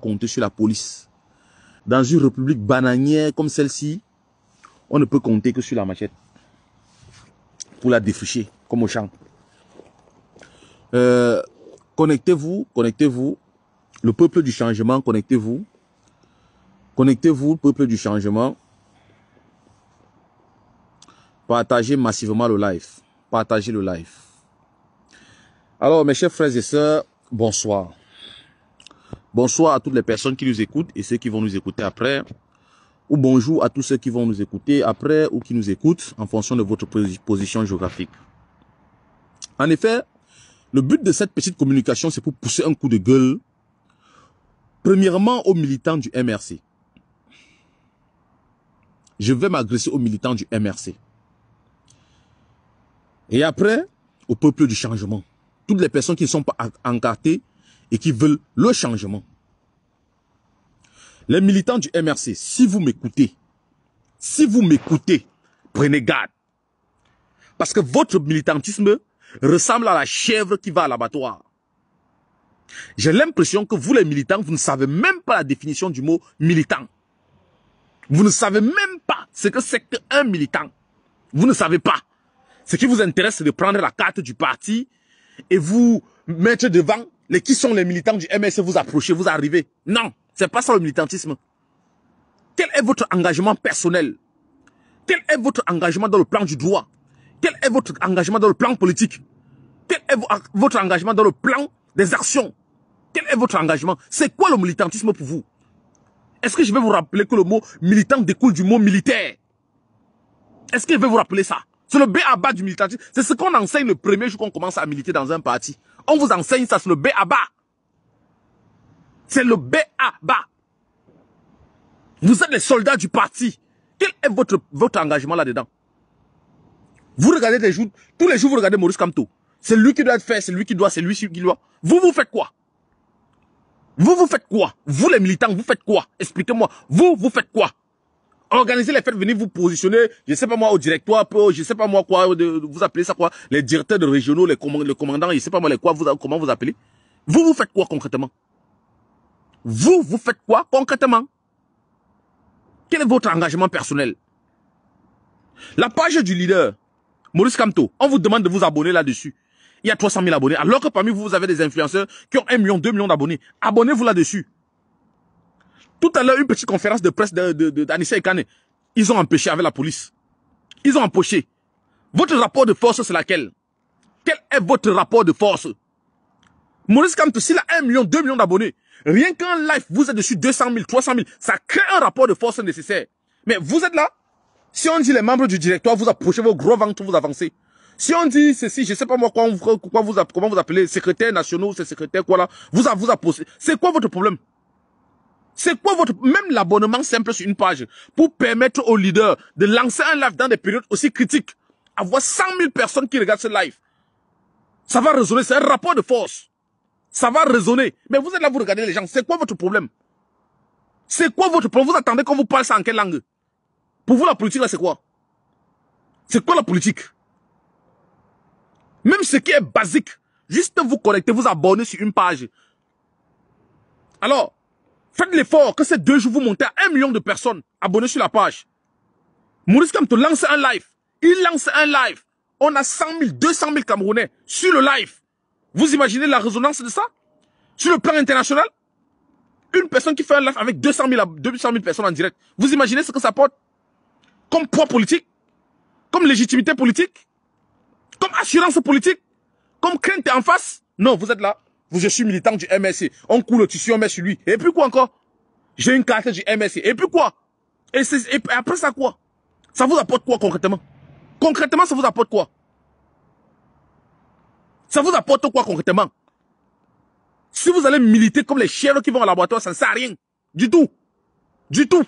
compter sur la police. Dans une république bananière comme celle-ci, on ne peut compter que sur la machette pour la défricher, comme au champ. Connectez-vous, connectez-vous. Le peuple du changement, connectez-vous. Connectez-vous, peuple du changement. Partagez massivement le live. Partagez le live. Alors, mes chers frères et sœurs, bonsoir. Bonsoir à toutes les personnes qui nous écoutent et ceux qui vont nous écouter après. Ou bonjour à tous ceux qui vont nous écouter après ou qui nous écoutent en fonction de votre position géographique. En effet, le but de cette petite communication, c'est pour pousser un coup de gueule. Premièrement, aux militants du MRC. Je vais m'agresser aux militants du MRC. Et après, au peuple du changement. Toutes les personnes qui ne sont pas encartées et qui veulent le changement. Les militants du MRC, si vous m'écoutez, prenez garde. Parce que votre militantisme ressemble à la chèvre qui va à l'abattoir. J'ai l'impression que vous les militants, vous ne savez même pas la définition du mot militant. Vous ne savez même pas ce que c'est qu'un militant. Vous ne savez pas. Ce qui vous intéresse, c'est de prendre la carte du parti et vous mettre devant les qui sont les militants du MRC, vous approchez, vous arrivez. Non, c'est pas ça le militantisme. Quel est votre engagement personnel? Quel est votre engagement dans le plan du droit? Quel est votre engagement dans le plan politique? Quel est votre engagement dans le plan des actions? Quel est votre engagement? C'est quoi le militantisme pour vous? Est-ce que je vais vous rappeler que le mot militant découle du mot militaire? Est-ce que je vais vous rappeler ça? C'est le B.A.B.A. du militantisme. C'est ce qu'on enseigne le premier jour qu'on commence à militer dans un parti. On vous enseigne ça, c'est le B.A.B.A. C'est le B.A.B.A. Vous êtes les soldats du parti. Quel est votre engagement là-dedans? Vous regardez tous les jours vous regardez Maurice Kamto. C'est lui qui doit être fait, c'est lui qui doit, c'est lui qui doit. Vous faites quoi? Vous faites quoi? Vous les militants, vous faites quoi? Expliquez-moi. Vous faites quoi? Organisez les fêtes, venez vous positionner, je sais pas moi, au directoire, je sais pas moi quoi, vous appelez ça quoi? Les directeurs de régionaux, les commandants, je sais pas moi les quoi, comment vous appelez? Vous faites quoi concrètement? Vous faites quoi concrètement? Quel est votre engagement personnel? La page du leader, Maurice Kamto, on vous demande de vous abonner là-dessus. Il y a 300 000 abonnés, alors que parmi vous, vous avez des influenceurs qui ont 1 million, 2 millions d'abonnés. Abonnez-vous là-dessus. Tout à l'heure, une petite conférence de presse d'Anissa Ekane. Ils ont empêché avec la police. Ils ont empoché. Votre rapport de force, c'est laquelle? Quel est votre rapport de force? Maurice Kamto, s'il a 1 million, 2 millions d'abonnés, rien qu'un live, vous êtes dessus 200 000, 300 000, ça crée un rapport de force nécessaire. Mais vous êtes là. Si on dit les membres du directoire, vous approchez vos gros ventres, vous avancez. Si on dit ceci, je sais pas moi comment vous appelez, secrétaire nationaux, c'est secrétaire quoi là, vous approchez. C'est quoi votre problème? C'est quoi même l'abonnement simple sur une page pour permettre aux leaders de lancer un live dans des périodes aussi critiques, avoir 100 000 personnes qui regardent ce live. Ça va résonner, c'est un rapport de force. Ça va résonner. Mais vous êtes là, vous regardez les gens. C'est quoi votre problème? C'est quoi votre problème? Vous attendez qu'on vous parle ça en quelle langue? Pour vous, la politique là, c'est quoi? C'est quoi la politique? Même ce qui est basique, juste vous connecter, vous abonner sur une page. Alors, faites l'effort que ces 2 jours, vous montez à 1 million de personnes abonnées sur la page. Maurice Kamto lance un live. Il lance un live. On a 100 000, 200 000 Camerounais sur le live. Vous imaginez la résonance de ça? Sur le plan international? Une personne qui fait un live avec 200 000 personnes en direct. Vous imaginez ce que ça porte? Comme poids politique? Comme légitimité politique? Comme assurance politique? Comme crainte en face? Non, vous êtes là. Je suis militant du MRC. On coule le tissu, on met sur lui. Et puis quoi encore? J'ai une carte du MRC. Et puis quoi? Et après ça quoi? Ça vous apporte quoi concrètement? Concrètement, ça vous apporte quoi? Ça vous apporte quoi concrètement? Si vous allez militer comme les chèvres qui vont au laboratoire, ça ne sert à rien. Du tout. Du tout.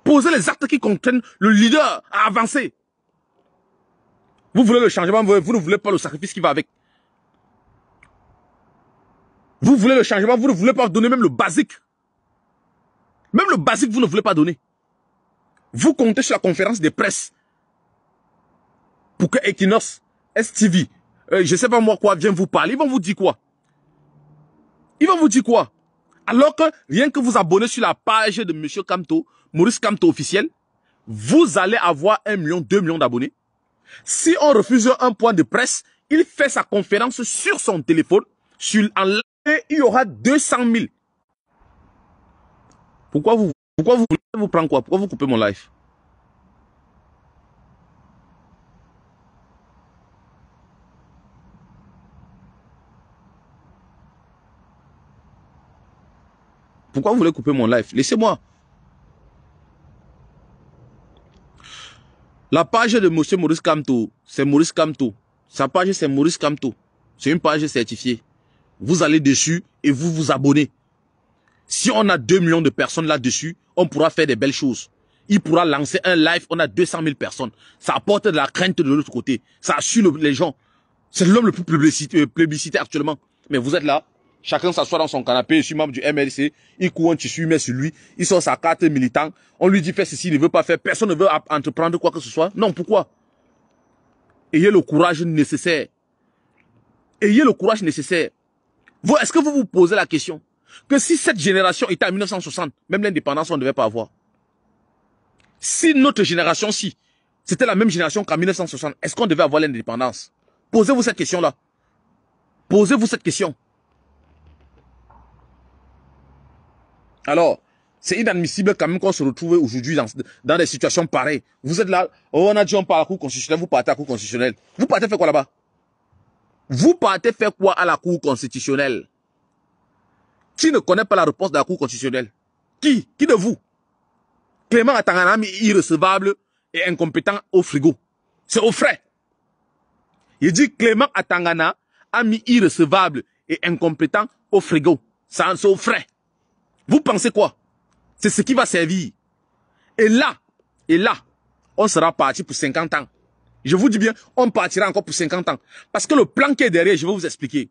Posez les actes qui contraignent le leader à avancer. Vous voulez le changement, vous ne voulez pas le sacrifice qui va avec. Vous voulez le changement, vous ne voulez pas donner même le basique. Même le basique, vous ne voulez pas donner. Vous comptez sur la conférence des presses pour que Equinox, STV, je sais pas moi quoi, vienne vous parler. Ils vont vous dire quoi? Ils vont vous dire quoi? Alors que rien que vous abonnez sur la page de M. Kamto, Maurice Kamto officiel, vous allez avoir 1 million, 2 millions d'abonnés. Si on refuse un point de presse, il fait sa conférence sur son téléphone, en live, et il y aura 200 000. Pourquoi vous prenez quoi? Pourquoi vous coupez mon live? Pourquoi vous voulez couper mon live? Laissez-moi. La page de M. Maurice Kamto, c'est Maurice Kamto. Sa page, c'est Maurice Kamto. C'est une page certifiée. Vous allez dessus et vous vous abonnez. Si on a 2 millions de personnes là-dessus, on pourra faire des belles choses. Il pourra lancer un live, on a 200 000 personnes. Ça apporte de la crainte de l'autre côté. Ça assure les gens. C'est l'homme le plus plébiscité actuellement. Mais vous êtes là, chacun s'assoit dans son canapé, je suis membre du MLC, il court un tissu, il met sur lui, il sort sa carte militant, on lui dit fais ceci, il ne veut pas faire, personne ne veut entreprendre quoi que ce soit. Non, pourquoi? Ayez le courage nécessaire. Ayez le courage nécessaire. Est-ce que vous vous posez la question que si cette génération était en 1960, même l'indépendance, on ne devait pas avoir. Si notre génération-ci, c'était la même génération qu'en 1960, est-ce qu'on devait avoir l'indépendance? Posez-vous cette question-là. Posez-vous cette question. Alors, c'est inadmissible quand même qu'on se retrouve aujourd'hui dans des situations pareilles. Vous êtes là, oh, on a dit on part à la Cour constitutionnelle, vous partez à la Cour constitutionnelle. Vous partez faire quoi là-bas? Vous partez faire quoi à la Cour constitutionnelle? Qui ne connaît pas la réponse de la Cour constitutionnelle? Qui de vous? Clément Atangana mis irrecevable et incompétent au frigo. C'est au frais. Il dit Clément Atangana a mis irrecevable et incompétent au frigo. Ça c'est au frais. Vous pensez quoi? C'est ce qui va servir. Et là, on sera parti pour 50 ans. Je vous dis bien, on partira encore pour 50 ans. Parce que le plan qui est derrière, je vais vous expliquer.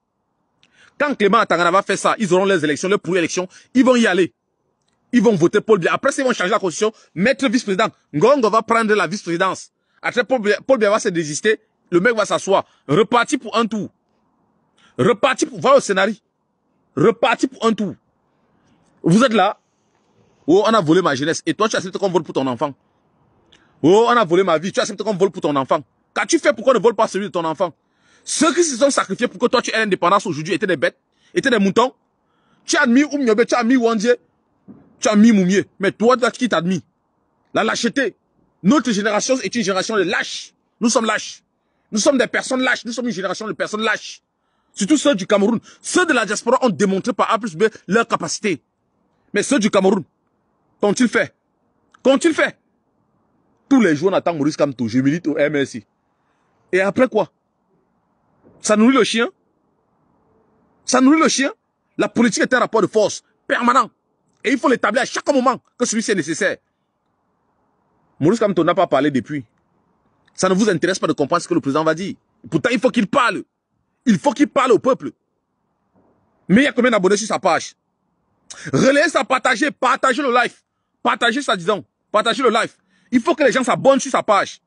Quand Clément Atangana va faire ça, ils auront les élections, les pour-élections, ils vont y aller. Ils vont voter Paul Biya. Après, ils vont changer la constitution, mettre le vice-président. Ngongo va prendre la vice-présidence. Après, Paul Biya va se désister, le mec va s'asseoir. Reparti pour un tour. Reparti pour, voilà le scénario. Reparti pour un tour. Vous êtes là. Oh, on a volé ma jeunesse. Et toi, tu acceptes qu'on vole pour ton enfant. Oh, on a volé ma vie. Tu acceptes qu'on vole pour ton enfant. Qu'as-tu fait pour qu'on ne vole pas celui de ton enfant? Ceux qui se sont sacrifiés pour que toi tu aies l'indépendance aujourd'hui étaient des bêtes, étaient des moutons. Tu as admis Oumniobe, tu as admis Wandie, tu as admis Moumié. Mais toi, qui t'a admis? La lâcheté. Notre génération est une génération de lâches. Nous sommes lâches. Nous sommes des personnes lâches. Nous sommes une génération de personnes lâches. Surtout ceux du Cameroun. Ceux de la diaspora ont démontré par A plus B leur capacité. Mais ceux du Cameroun, qu'ont-ils fait? Qu'ont-ils fait? Tous les jours, on attend Maurice Kamto. Je milite au MLC. Et après quoi? Ça nourrit le chien? Ça nourrit le chien? La politique est un rapport de force permanent. Et il faut l'établir à chaque moment que celui-ci est nécessaire. Maurice Kamto n'a pas parlé depuis. Ça ne vous intéresse pas de comprendre ce que le président va dire. Pourtant, il faut qu'il parle. Il faut qu'il parle au peuple. Mais il y a combien d'abonnés sur sa page? Relayez ça, partagez le live. Partagez ça, disons. Partagez le live. Il faut que les gens s'abonnent sur sa page.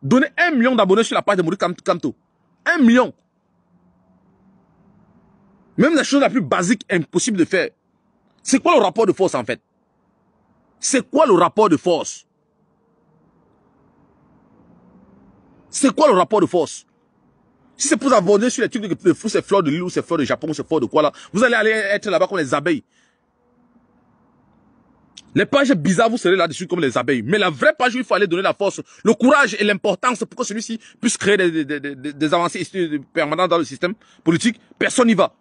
Donnez 1 million d'abonnés sur la page de Maurice Kamto. 1 million. Même la chose la plus basique, impossible de faire. C'est quoi le rapport de force en fait? C'est quoi le rapport de force? C'est quoi le rapport de force? Si c'est pour abonner sur les trucs de fou, c'est fleurs de l'île ou c'est fleurs de Japon ou c'est fleurs de quoi là, vous allez aller être là-bas comme les abeilles. Les pages bizarres, vous serez là-dessus comme les abeilles. Mais la vraie page où il faut aller donner la force, le courage et l'importance pour que celui-ci puisse créer des avancées permanentes dans le système politique, personne n'y va.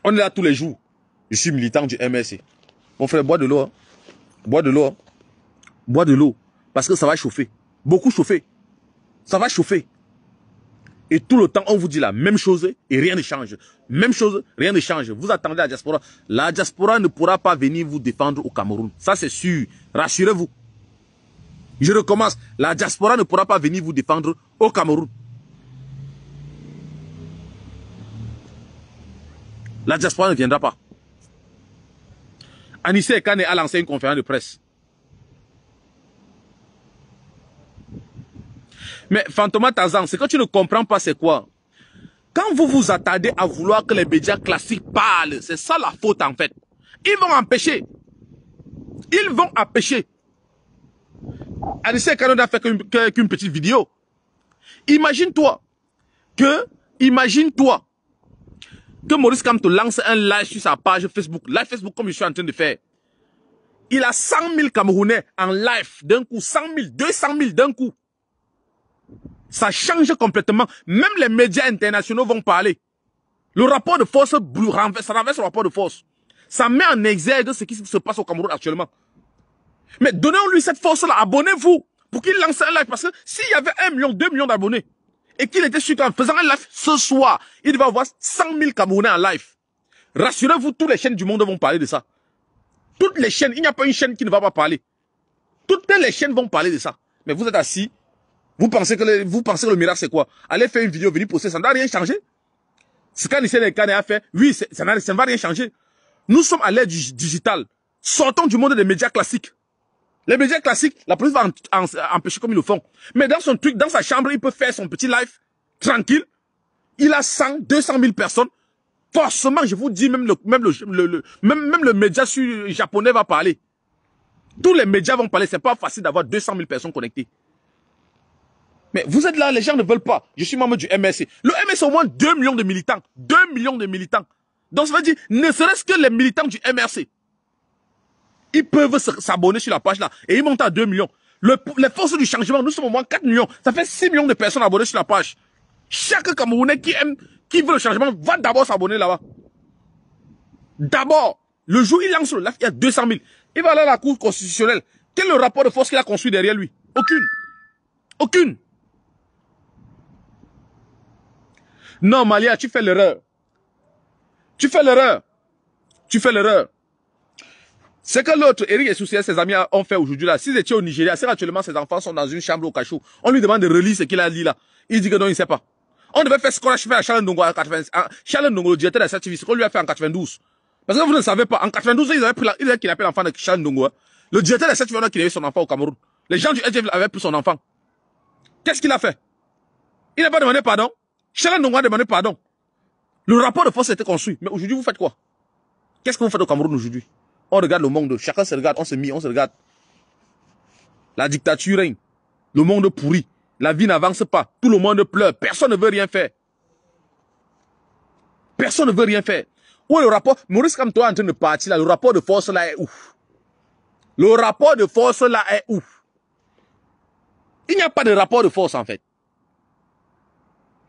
On est là tous les jours. Je suis militant du MLC. Mon frère, bois de l'eau. Hein. Bois de l'eau. Hein. Bois de l'eau. Parce que ça va chauffer. Beaucoup chauffer. Ça va chauffer. Et tout le temps, on vous dit la même chose et rien ne change. Même chose, rien ne change. Vous attendez la diaspora. La diaspora ne pourra pas venir vous défendre au Cameroun. Ça, c'est sûr. Rassurez-vous. Je recommence. La diaspora ne pourra pas venir vous défendre au Cameroun. La diaspora ne viendra pas. Anissé Kane a lancé une conférence de presse. Mais Fantoma Tazan, ce que tu ne comprends pas, c'est quoi? Quand vous vous attardez à vouloir que les médias classiques parlent, c'est ça la faute en fait. Ils vont empêcher. Ils vont empêcher. Anissé Kano n'a fait qu'une petite vidéo. Imagine-toi que Maurice Kamto lance un live sur sa page Facebook. Live Facebook comme je suis en train de faire. Il a 100 000 Camerounais en live d'un coup. 100 000, 200 000 d'un coup. Ça change complètement. Même les médias internationaux vont parler. Le rapport de force renverse le rapport de force. Ça met en exergue ce qui se passe au Cameroun actuellement. Mais donnons-lui cette force-là. Abonnez-vous pour qu'il lance un live. Parce que s'il y avait 1 million, 2 millions d'abonnés, et qu'il était sûr qu'en faisant un live ce soir, il devait avoir 100 000 Camerounais en live. Rassurez-vous, toutes les chaînes du monde vont parler de ça. Toutes les chaînes, il n'y a pas une chaîne qui ne va pas parler. Toutes les chaînes vont parler de ça. Mais vous êtes assis, vous pensez que le miracle c'est quoi? Allez faire une vidéo, venir poster, ça ne va rien changer. Ce qu'Anissé Kane a fait, oui, ça ne va rien changer. Nous sommes à l'ère du digital. Sortons du monde des médias classiques. Les médias classiques, la police va empêcher comme ils le font. Mais dans son truc, dans sa chambre, il peut faire son petit live, tranquille. Il a 100, 200 000 personnes. Forcément, je vous dis, même le média japonais va parler. Tous les médias vont parler. C'est pas facile d'avoir 200 000 personnes connectées. Mais vous êtes là, les gens ne veulent pas. Je suis membre du MRC. Le MRC, c'est au moins 2 millions de militants. 2 millions de militants. Donc, ça veut dire, ne serait-ce que les militants du MRC. Ils peuvent s'abonner sur la page là. Et ils montent à 2 millions. Les forces du changement, nous sommes au moins 4 millions. Ça fait 6 millions de personnes abonnées sur la page. Chaque Camerounais qui veut le changement, va d'abord s'abonner là-bas. D'abord, le jour où il lance le live, il y a 200 000. Il va aller à la Cour constitutionnelle. Quel est le rapport de force qu'il a construit derrière lui? Aucune. Aucune. Non, Malia, tu fais l'erreur. Tu fais l'erreur. Tu fais l'erreur. C'est que l'autre, Eric et Soucier, ses amis ont fait aujourd'hui là. S'ils étaient au Nigeria, c'est actuellement ses enfants sont dans une chambre au cachot. On lui demande de relire ce qu'il a dit là. Il dit que non, il ne sait pas. On devait faire ce qu'on a fait à Charles Ndongo en 80. Charles Ndongo, le directeur de la service, ce qu'on lui a fait en 92. Parce que vous ne savez pas, en 92, ils avaient kidnappé l'enfant de Charles Ndongo. Le directeur de la service, on a kidnappé son enfant au Cameroun. Les gens du SDF avaient pris son enfant. Qu'est-ce qu'il a fait? Il n'a pas demandé pardon. Charles Ndongo a demandé pardon. Le rapport de force a été construit. Mais aujourd'hui, vous faites quoi? Qu'est-ce que vous faites au Cameroun aujourd'hui? On regarde le monde, chacun se regarde, on se regarde. La dictature règne. Le monde pourrit. La vie n'avance pas. Tout le monde pleure. Personne ne veut rien faire. Personne ne veut rien faire. Où est le rapport? Maurice Kamto est en train de partir là. Le rapport de force là est ouf. Le rapport de force là est ouf. Il n'y a pas de rapport de force en fait.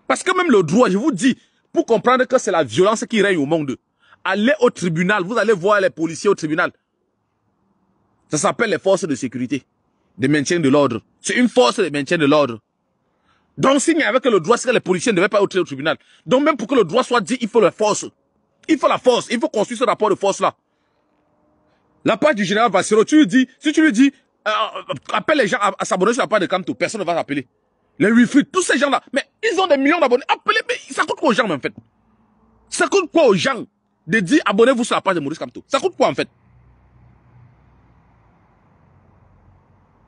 Parce que même le droit, je vous dis, pour comprendre que c'est la violence qui règne au monde, allez au tribunal, vous allez voir les policiers au tribunal. Ça s'appelle les forces de sécurité, de maintien de l'ordre. C'est une force de maintien de l'ordre. Donc s'il n'y avait que le droit, c'est que les policiers ne devaient pas entrer au tribunal. Donc même pour que le droit soit dit, il faut la force. Il faut la force, il faut construire ce rapport de force-là. La page du général Bassero, si tu lui dis, appelle les gens à s'abonner sur la page de Kamto, personne ne va t'appeler. Les Wi-Fi, tous ces gens-là, mais ils ont des millions d'abonnés. Appelez, mais ça coûte quoi aux gens, en fait? Ça coûte quoi aux gens de dire abonnez-vous sur la page de Maurice Kamto? Ça coûte quoi, en fait?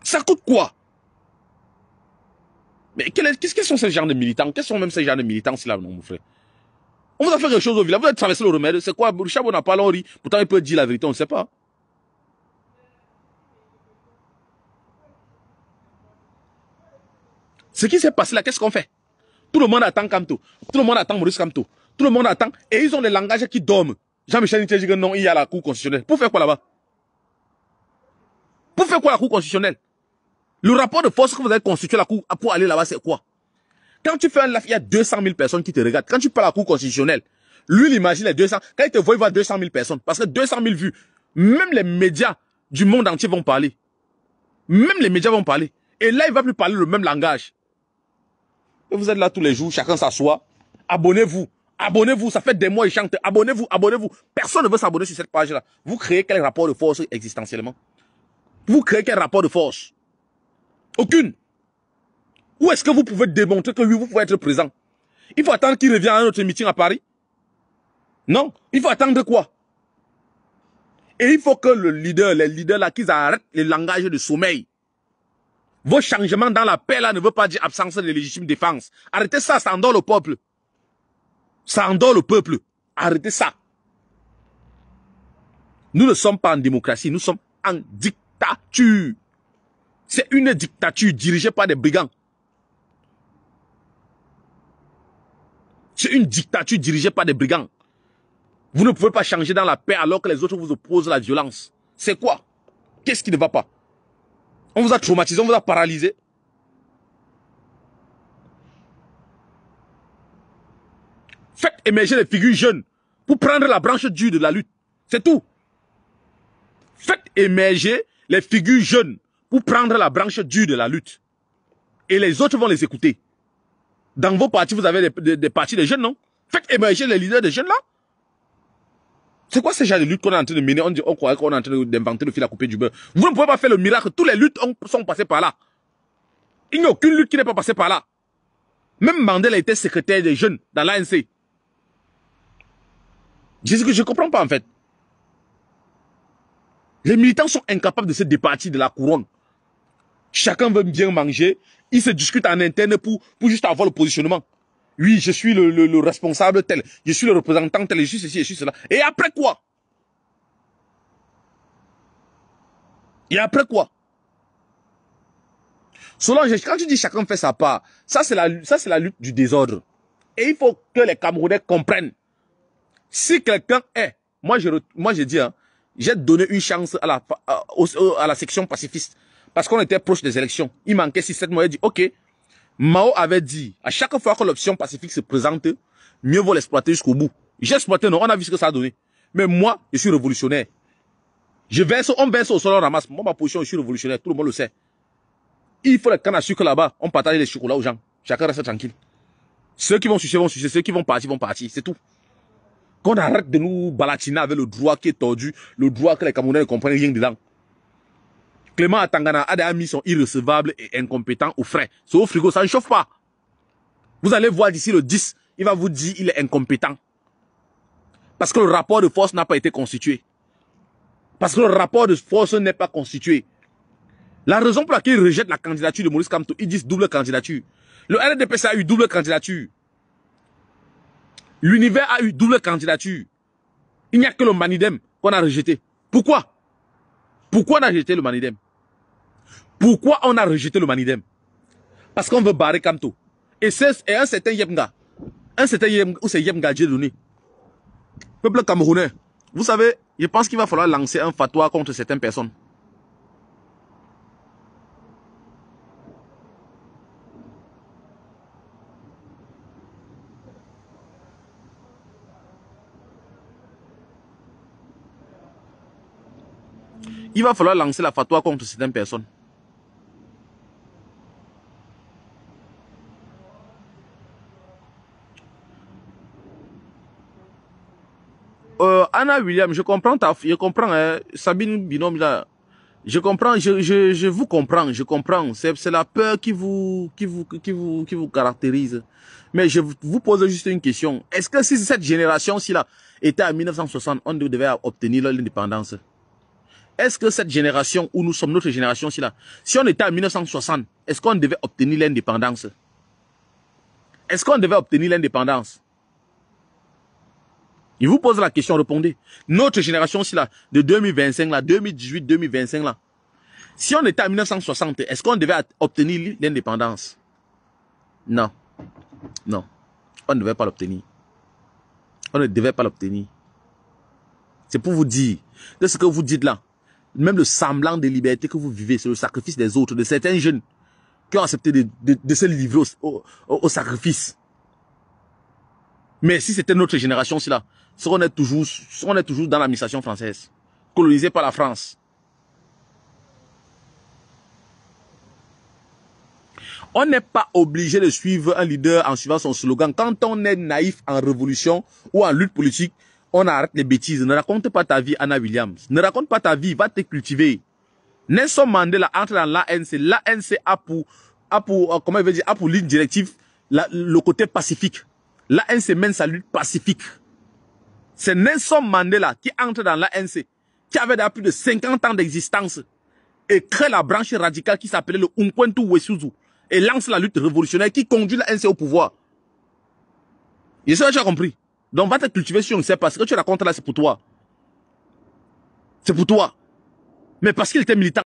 Ça coûte quoi? Mais qu'est-ce que sont ces gens de militants? Quels sont même ces gens de militants, là, mon frère? On vous a fait quelque chose au village, vous avez traversé le remède, c'est quoi? Richard n'a pas l'enri, pourtant il peut dire la vérité, on ne sait pas. Ce qui s'est passé là, qu'est-ce qu'on fait? Tout le monde attend Kamto. Tout le monde attend Maurice Kamto. Tout le monde attend. Et ils ont des langages qui dorment. Jean-Michel Nité dit que non, il y a la Cour constitutionnelle. Pour faire quoi là-bas? Pour faire quoi la Cour constitutionnelle? Le rapport de force que vous avez constitué la Cour pour aller là-bas, c'est quoi? Quand tu fais un live, il y a 200 000 personnes qui te regardent. Quand tu parles à la Cour constitutionnelle, lui, il imagine les 200. Quand il te voit, il voit 200 000 personnes. Parce que 200 000 vues, même les médias du monde entier vont parler. Même les médias vont parler. Et là, il va plus parler le même langage. Et vous êtes là tous les jours, chacun s'assoit. Abonnez-vous. Abonnez-vous, ça fait des mois, ils chantent. Abonnez-vous, abonnez-vous. Personne ne veut s'abonner sur cette page-là. Vous créez quel rapport de force existentiellement? Vous créez quel rapport de force? Aucune. Où est-ce que vous pouvez démontrer que oui, vous pouvez être présent? Il faut attendre qu'il revienne à notre meeting à Paris? Non. Il faut attendre quoi? Et il faut que les leaders là, qu'ils arrêtent le langage de sommeil. Vos changements dans la paix là ne veut pas dire absence de légitime défense. Arrêtez ça, ça endort le peuple. Ça endort le peuple. Arrêtez ça. Nous ne sommes pas en démocratie, nous sommes en dictature. C'est une dictature dirigée par des brigands. C'est une dictature dirigée par des brigands. Vous ne pouvez pas changer dans la paix alors que les autres vous opposent la violence. C'est quoi? Qu'est-ce qui ne va pas? On vous a traumatisé, on vous a paralysé. Faites émerger les figures jeunes pour prendre la branche dure de la lutte. C'est tout. Faites émerger les figures jeunes pour prendre la branche dure de la lutte. Et les autres vont les écouter. Dans vos partis, vous avez des partis de jeunes, non? Faites émerger les leaders des jeunes là. C'est quoi ce genre de lutte qu'on est en train de mener? On croit qu'on est en train d'inventer le fil à couper du beurre. Vous ne pouvez pas faire le miracle. Toutes les luttes sont passées par là. Il n'y a aucune lutte qui n'est pas passée par là. Même Mandela était secrétaire des jeunes dans l'ANC. C'est ce que je ne comprends pas en fait. Les militants sont incapables de se départir de la couronne. Chacun veut bien manger. Ils se discutent en interne pour juste avoir le positionnement. Oui, je suis le responsable tel. Je suis le représentant tel. Je suis ceci, je suis cela. Et après quoi? Et après quoi? Solange, quand tu dis chacun fait sa part, ça c'est la lutte du désordre. Et il faut que les Camerounais comprennent. Si quelqu'un est, moi je dis, hein, j'ai donné une chance à la section pacifiste. Parce qu'on était proche des élections. Il manquait 6-7 mois. Il dit, ok, Mao avait dit, à chaque fois que l'option pacifique se présente, mieux vaut l'exploiter jusqu'au bout. J'ai exploité, non, on a vu ce que ça a donné. Mais moi, je suis révolutionnaire. On verse au sol, on ramasse. Moi, ma position, je suis révolutionnaire. Tout le monde le sait. Il faut les cannes à sucre là-bas. On partage les chocolats aux gens. Chacun reste tranquille. Ceux qui vont sucer, vont sucer. Ceux qui vont partir, vont partir. C'est tout. Qu'on arrête de nous balatiner avec le droit qui est tordu, le droit que les Camerounais ne comprennent rien dedans. Clément Atangana a des amis sont irrecevables et incompétents au frais. C'est au frigo, ça ne chauffe pas. Vous allez voir d'ici le 10, il va vous dire il est incompétent. Parce que le rapport de force n'a pas été constitué. Parce que le rapport de force n'est pas constitué. La raison pour laquelle ils rejettent la candidature de Maurice Kamto, ils disent double candidature. Le RDPC a eu double candidature. L'univers a eu double candidature. Il n'y a que le Manidem qu'on a rejeté. Pourquoi? Pourquoi on a rejeté le Manidem? Pourquoi on a rejeté le Manidem? Parce qu'on veut barrer Kamto. Et un certain Yemga. Un certain Yemga, où c'est Yemga Dieu donné. Peuple camerounais, vous savez, je pense qu'il va falloir lancer un fatwa contre certaines personnes. Il va falloir lancer la fatwa contre certaines personnes. Anna William, je comprends Sabine Binôme là. Je comprends, je vous comprends, je comprends. C'est la peur qui vous caractérise. Mais je vous pose juste une question. Est-ce que si cette génération-ci là était en 1960, on devait obtenir l'indépendance? Est-ce que cette génération où nous sommes, notre génération-ci là, si on était en 1960, est-ce qu'on devait obtenir l'indépendance? Est-ce qu'on devait obtenir l'indépendance? Il vous pose la question, répondez. Notre génération-ci là, de 2025 là, 2018, 2025 là, si on était en 1960, est-ce qu'on devait obtenir l'indépendance? Non. Non. On ne devait pas l'obtenir. On ne devait pas l'obtenir. C'est pour vous dire que ce que vous dites là, même le semblant de liberté que vous vivez, c'est le sacrifice des autres, de certains jeunes qui ont accepté de se livrer au sacrifice. Mais si c'était notre génération, là, on est toujours dans l'administration française, colonisée par la France. On n'est pas obligé de suivre un leader en suivant son slogan. Quand on est naïf en révolution ou en lutte politique, on arrête les bêtises. Ne raconte pas ta vie, Anna Williams. Ne raconte pas ta vie, va te cultiver. Nelson Mandela entre dans l'ANC. L'ANC a pour ligne directive le côté pacifique. L'ANC mène sa lutte pacifique. C'est Nelson Mandela qui entre dans l'ANC, qui avait plus de 50 ans d'existence, et crée la branche radicale qui s'appelait le Umkhonto Wesuzu, et lance la lutte révolutionnaire qui conduit l'ANC au pouvoir. Et ça, tu as compris. Donc, va te cultiver si on ne sait pas. Ce que tu racontes là, c'est pour toi. C'est pour toi. Mais parce qu'il était militant